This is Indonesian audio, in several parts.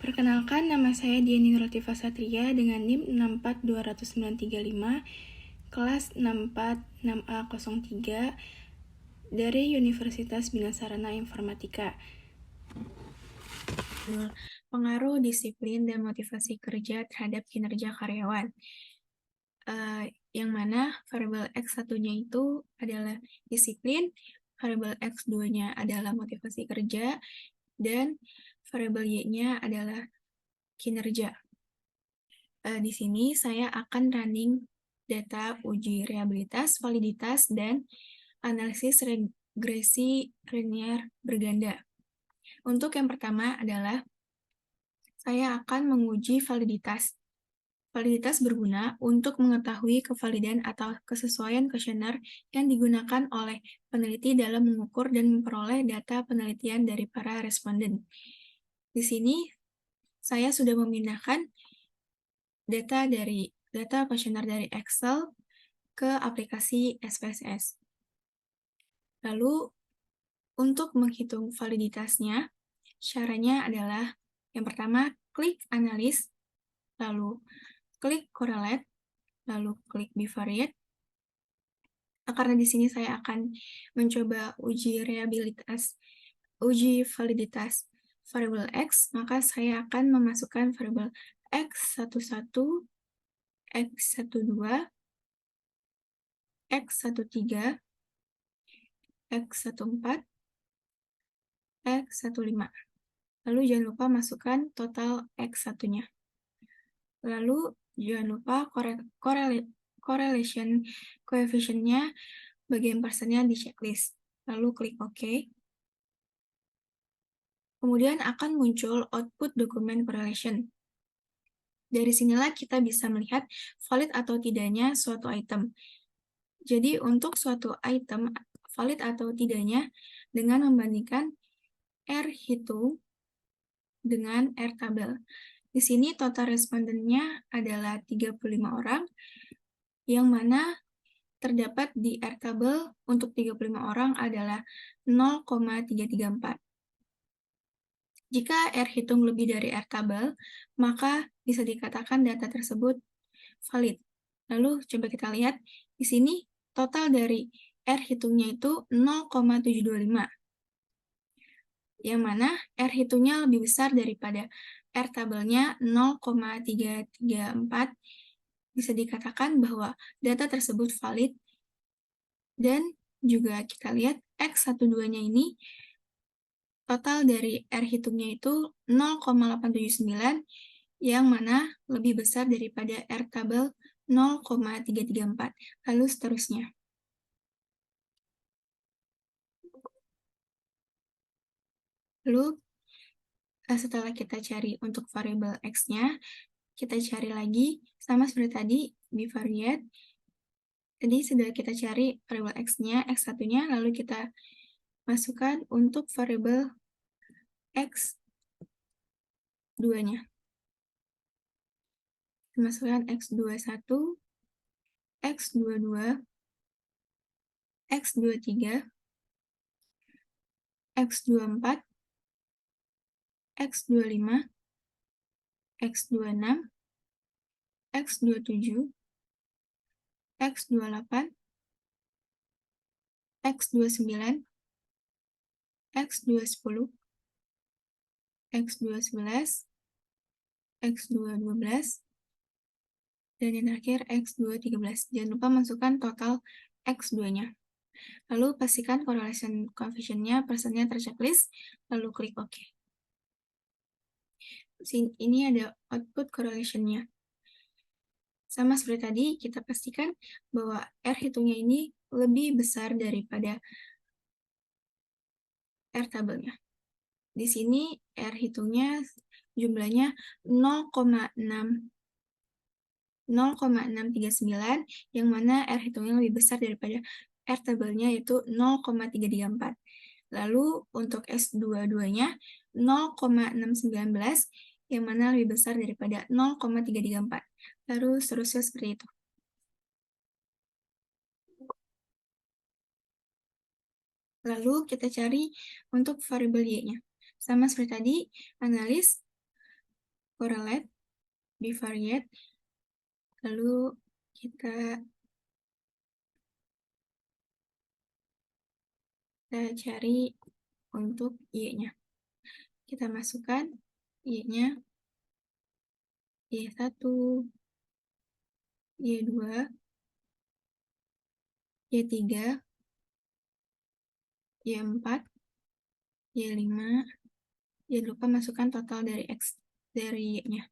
Perkenalkan, nama saya Diani Nurlatifah Satria dengan NIM 6420935, kelas 646A03 dari Universitas Bina Sarana Informatika. Pengaruh disiplin dan motivasi kerja terhadap kinerja karyawan. Yang mana variabel X1-nya itu adalah disiplin, variabel X2-nya adalah motivasi kerja, dan variabel Y-nya adalah kinerja. Di sini saya akan running data uji reliabilitas, validitas, dan analisis regresi linear berganda. Untuk yang pertama adalah saya akan menguji validitas. Validitas berguna untuk mengetahui kevalidan atau kesesuaian kuesioner yang digunakan oleh peneliti dalam mengukur dan memperoleh data penelitian dari para responden. Di sini saya sudah memindahkan data kuesioner dari Excel ke aplikasi SPSS. Lalu, untuk menghitung validitasnya, caranya adalah yang pertama, klik analis, lalu klik correlate, lalu klik bivariate. Karena di sini saya akan mencoba uji validitas variabel X, maka saya akan memasukkan variabel X11, X12, X13, X14, X15. Lalu jangan lupa masukkan total X1-nya. Lalu jangan lupa correlation coefficient-nya bagian persennya di checklist. Lalu klik OK. Kemudian akan muncul output dokumen correlation. Dari sinilah kita bisa melihat valid atau tidaknya suatu item. Jadi untuk suatu item valid atau tidaknya dengan membandingkan R hitung dengan R tabel. Di sini total respondennya adalah 35 orang, yang mana terdapat di R tabel untuk 35 orang adalah 0,334. Jika R hitung lebih dari R tabel, maka bisa dikatakan data tersebut valid. Lalu coba kita lihat, di sini total dari R hitungnya itu 0,725. Yang mana R hitungnya lebih besar daripada R tabelnya 0,334, bisa dikatakan bahwa data tersebut valid, dan juga kita lihat X12-nya ini total dari R hitungnya itu 0,879, yang mana lebih besar daripada R tabel 0,334, lalu seterusnya. Lalu setelah kita cari untuk variabel X-nya, kita cari lagi, sama seperti tadi, bivariate. Tadi sudah kita cari variabel X-nya, X1-nya, lalu kita masukkan untuk variabel X2-nya. Masukkan X21, X22, X23, X24, X25, X26, X27, X28, X29, X210, X211, X212, dan yang terakhir X213. Jangan lupa masukkan total X2-nya. Lalu pastikan correlation coefficient-nya persennya terchecklist, lalu klik OK. Ini ada output correlation-nya. Sama seperti tadi, kita pastikan bahwa R hitungnya ini lebih besar daripada R tabelnya. Di sini R hitungnya jumlahnya 0,639, yang mana R hitungnya lebih besar daripada R tabelnya, yaitu 0,334. Lalu untuk S22-nya 0,619, yang mana lebih besar daripada 0,334. Lalu seterusnya seperti itu. Lalu kita cari untuk variabel Y-nya. Sama seperti tadi, analis, correlate, bivariate, lalu kita cari untuk Y-nya. Kita masukkan Y-nya, Y1, Y2, Y3, Y4, Y5, jangan lupa masukkan total dari X dari Y-nya.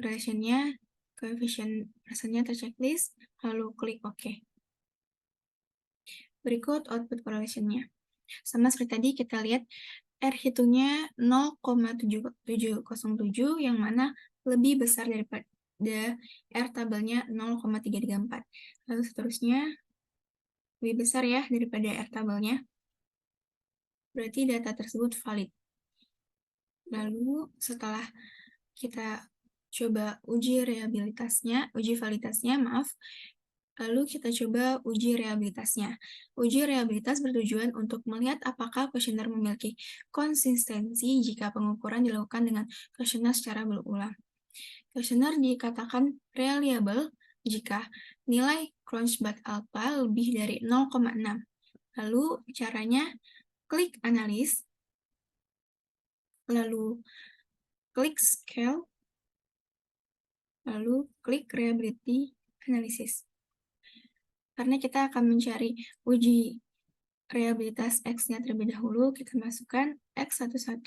Relation-nya, coefficient persennya terchecklist, lalu klik OK. Berikut output correlation-nya. Sama seperti tadi, kita lihat R hitungnya 0,7707, yang mana lebih besar daripada R tabelnya 0,334. Lalu seterusnya, lebih besar ya daripada R tabelnya. Berarti data tersebut valid. Lalu setelah kita coba uji validitasnya, lalu kita coba uji reabilitasnya. Uji reabilitas bertujuan untuk melihat apakah kuesioner memiliki konsistensi jika pengukuran dilakukan dengan kuesioner secara berulang. Kuesioner dikatakan reliable jika nilai Cronbach alpha lebih dari 0,6. Lalu caranya klik analis, lalu klik scale, lalu klik reliability analysis. Karena kita akan mencari uji reliabilitas X-nya terlebih dahulu, kita masukkan X11,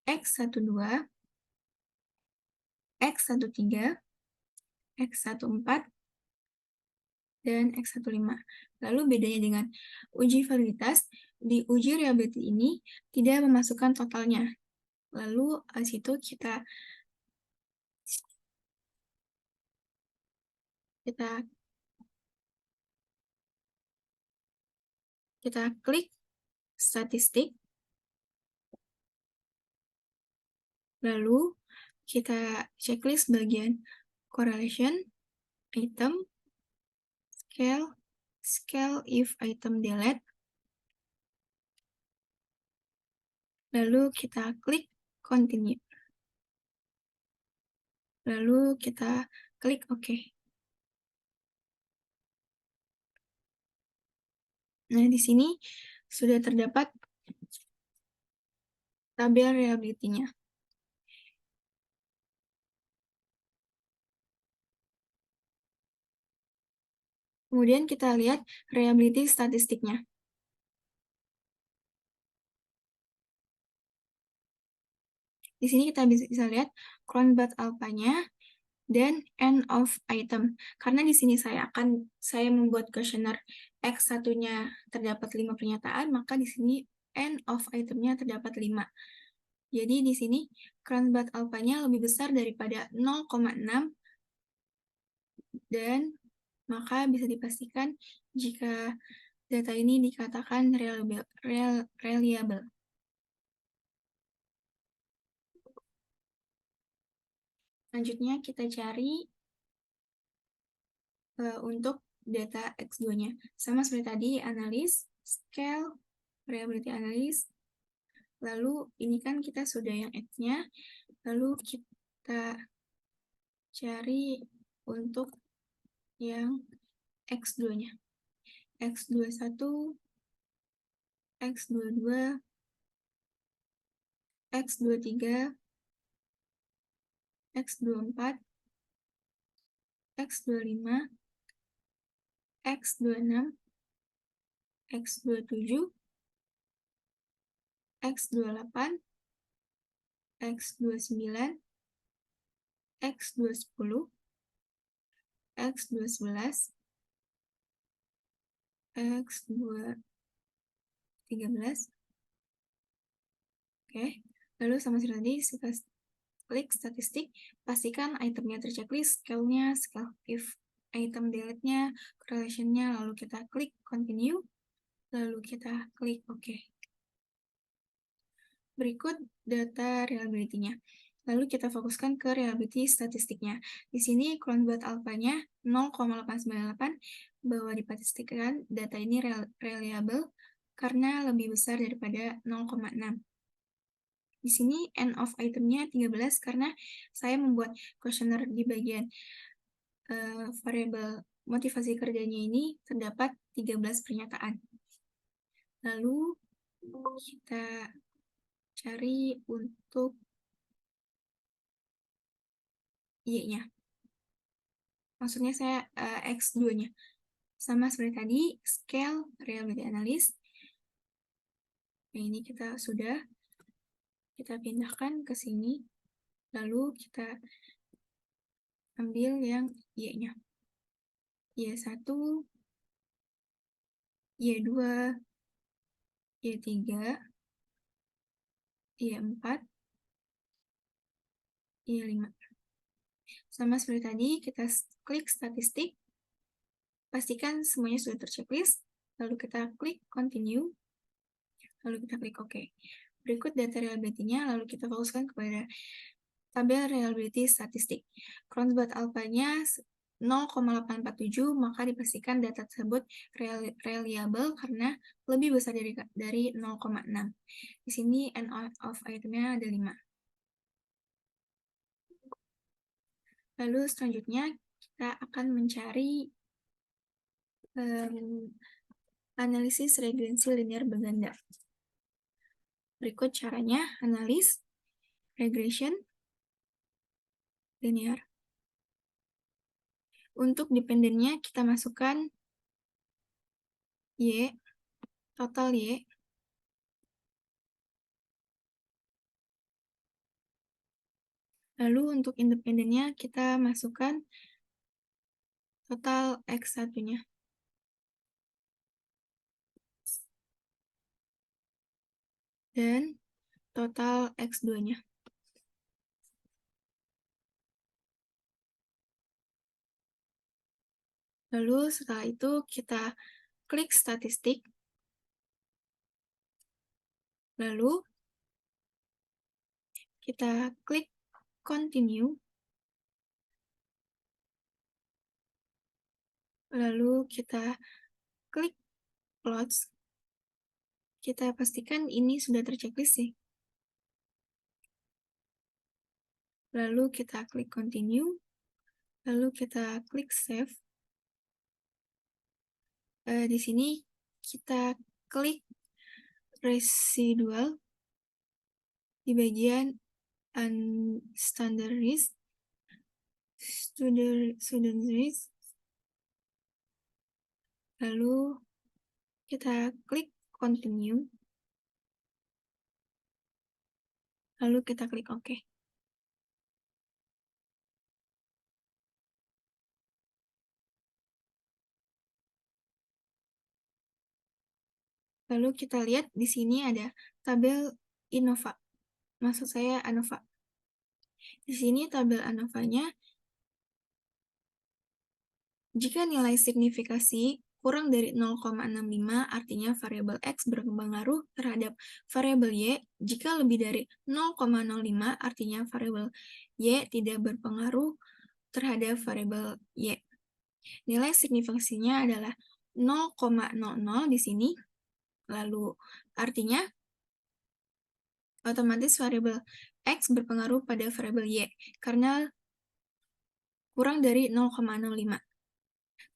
X12, X13, X14, dan X15. Lalu bedanya dengan uji validitas, di uji reliability ini tidak memasukkan totalnya. Lalu di situ kita klik statistik, lalu kita checklist bagian correlation, item, scale if item delete, lalu kita klik continue, lalu kita klik OK. Nah, di sini sudah terdapat tabel reliability-nya. Kemudian kita lihat reliability statistiknya. Di sini kita bisa lihat Cronbach alpha-nya dan end of item. Karena di sini saya membuat kuesioner X1-nya terdapat 5 pernyataan, maka di sini end of item-nya terdapat 5. Jadi di sini Cronbach alpha-nya lebih besar daripada 0,6, dan maka bisa dipastikan jika data ini dikatakan reliable. Selanjutnya kita cari untuk data X2-nya. Sama seperti tadi, analis, scale, reliability analysis. Lalu ini kan kita sudah yang X-nya, lalu kita cari untuk yang X2-nya. X21, X22, X23, X24, X25, X26, X27, X28, X29, X210, X211, X213. Oke, lalu sama sekali tadi klik statistik, pastikan itemnya terchecklist, scale-nya, scale if item delete-nya, correlation-nya, lalu kita klik continue, lalu kita klik OK. Berikut data reliability-nya. Lalu kita fokuskan ke reliability statistiknya. Di sini Cronbach alpha-nya 0,898, bahwa dipastikan data ini reliable karena lebih besar daripada 0,6. Di sini end of itemnya 13 karena saya membuat kuesioner di bagian variabel motivasi kerjanya ini terdapat 13 pernyataan. Lalu kita cari untuk Y-nya. Maksudnya saya X2-nya. Sama seperti tadi, scale reliability analysis. Nah, ini kita sudah. Kita pindahkan ke sini. Lalu kita ambil yang Y-nya. Y1, Y2, Y3, Y4, Y5. Sama seperti tadi, kita klik statistik, pastikan semuanya sudah terchecklist, lalu kita klik continue, lalu kita klik OK. Berikut data reliability-nya, lalu kita fokuskan kepada tabel reliability statistik. Cronbach alpha-nya 0,847, maka dipastikan data tersebut reliable karena lebih besar dari 0,6. Di sini end of item-nya ada 5. Lalu selanjutnya kita akan mencari analisis regrensi linear berganda. Berikut caranya, analis, regression, linear. Untuk dependennya kita masukkan Y, total Y, lalu untuk independennya kita masukkan total X1-nya. Dan total X2-nya. Lalu setelah itu kita klik statistik. Lalu kita klik continue. Lalu kita klik plots. Kita pastikan ini sudah terchecklist sih. Lalu kita klik continue. Lalu kita klik save. Di sini kita klik residual di bagian unstandardized, standardized. Lalu kita klik continue. Lalu kita klik OK. Lalu kita lihat di sini ada tabel Innova. Maksud saya ANOVA. Di sini tabel ANOVA-nya, jika nilai signifikasi kurang dari 0,65, artinya variabel X berpengaruh terhadap variabel Y. Jika lebih dari 0,05, artinya variabel Y tidak berpengaruh terhadap variabel Y. Nilai signifikasinya adalah 0,00 di sini. Lalu artinya otomatis variabel X berpengaruh pada variabel Y karena kurang dari 0,05.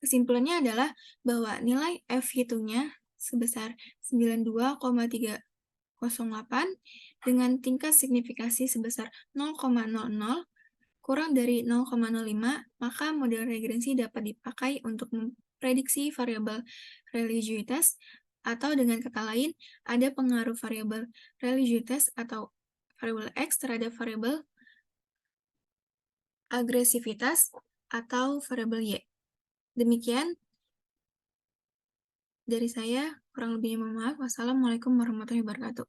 Kesimpulannya adalah bahwa nilai F hitungnya sebesar 92,308 dengan tingkat signifikasi sebesar 0,00 kurang dari 0,05, maka model regrensi dapat dipakai untuk memprediksi variabel religiusitas, atau dengan kata lain, ada pengaruh variabel religiusitas atau variabel X terhadap variabel agresivitas atau variabel Y. Demikian dari saya, kurang lebihnya mohon maaf. Wassalamualaikum warahmatullahi wabarakatuh.